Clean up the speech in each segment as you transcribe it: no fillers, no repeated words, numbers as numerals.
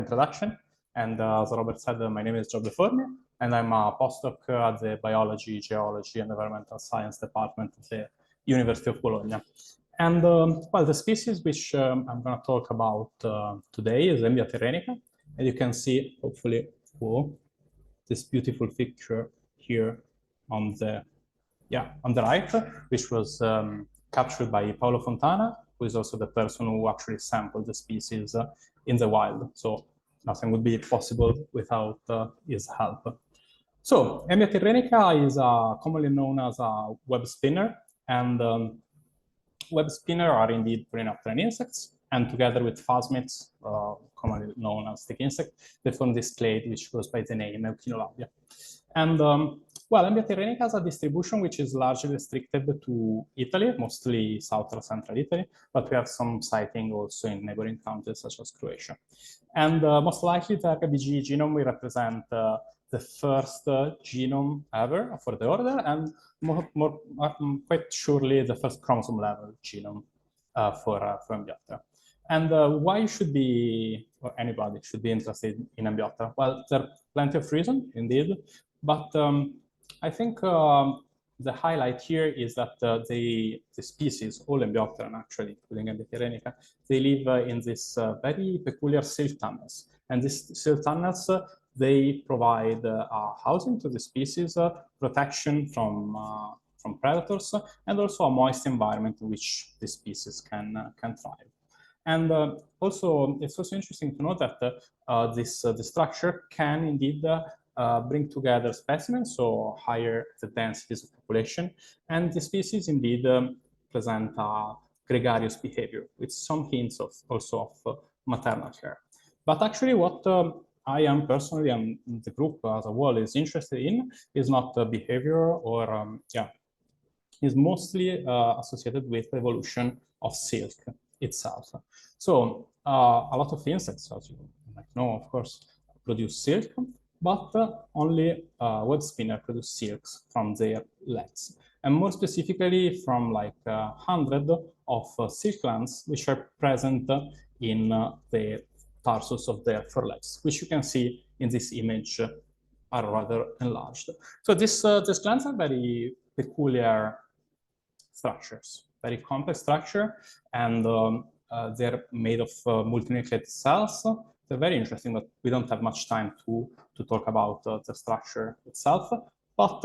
Introduction. And as Robert said, my name is Giobbe Forni, and I'm a postdoc at the Biology, Geology, and Environmental Science Department of the University of Bologna. And well, the species which I'm going to talk about today is Embia tyrrhenica. And you can see, hopefully, this beautiful picture here on the right, which was captured by Paolo Fontana, who is also the person who actually sampled the species in the wild. So nothing would be possible without his help. So Embia tyrrhenica is commonly known as a web spinner, and web spinner are indeed pollinopteran insects, and together with phasmids, commonly known as stick insect, they form this clade which goes by the name Euchinolabia. And well, Embia tyrrhenica has a distribution which is largely restricted to Italy, mostly south or central Italy, but we have some sighting also in neighboring countries such as Croatia. And most likely the ERGA genome will represent the first genome ever for the order, and quite surely the first chromosome level genome for Embia. And why should be, or anybody should be interested in Embia? Well, there are plenty of reasons, indeed, but I think the highlight here is that the species, all Embia actually, including Embia tyrrhenica, they live in this very peculiar silk tunnels. And these silk tunnels, they provide housing to the species, protection from predators, and also a moist environment in which the species can thrive. And also, it's also interesting to note that the structure can indeed bring together specimens, so higher the densities of population, and the species indeed present a gregarious behavior with some hints of also of maternal care. But actually what I am personally, and the group as a whole is interested in, is not behavior or, is mostly associated with the evolution of silk itself. So a lot of insects, as you might know, of course, produce silk, but only web spinner produce silks from their legs. And more specifically from like 100 of silk glands, which are present in the tarsus of their forelegs, which you can see in this image are rather enlarged. So these glands are very peculiar structures, very complex structure, and they're made of multinucleated cells. They're very interesting, but we don't have much time to talk about the structure itself. But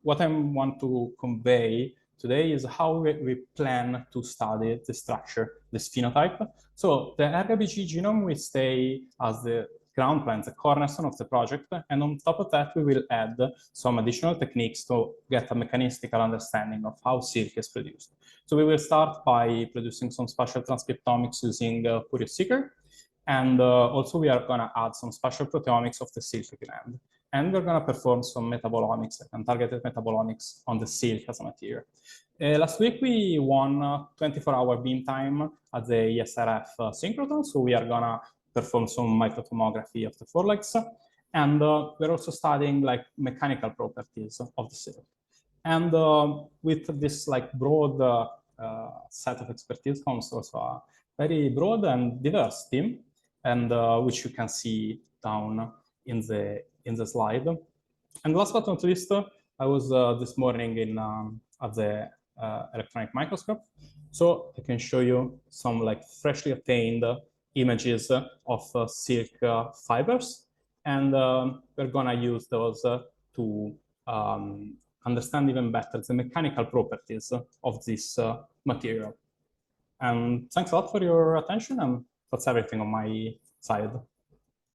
what I want to convey today is how we plan to study the structure, this phenotype. So the ERGA genome will stay as the ground plan, the cornerstone of the project, and on top of that, we will add some additional techniques to get a mechanistical understanding of how silk is produced. So we will start by producing some spatial transcriptomics using Curious-Seeker, and also we are going to add some spatial proteomics of the silk gland. And we're going to perform some metabolomics and targeted metabolomics on the silk as a material. Last week, we won 24-hour beam time at the ESRF synchrotron, so we are going to perform some microtomography of the forelegs. And we're also studying like mechanical properties of the silk. And with this like broad set of expertise comes also a very broad and diverse team, and which you can see down in the slide. And last but not least, I was this morning in at the electronic microscope, so I can show you some like freshly obtained images of silk fibers, and we're gonna use those to understand even better the mechanical properties of this material. And thanks a lot for your attention, and that's everything on my side.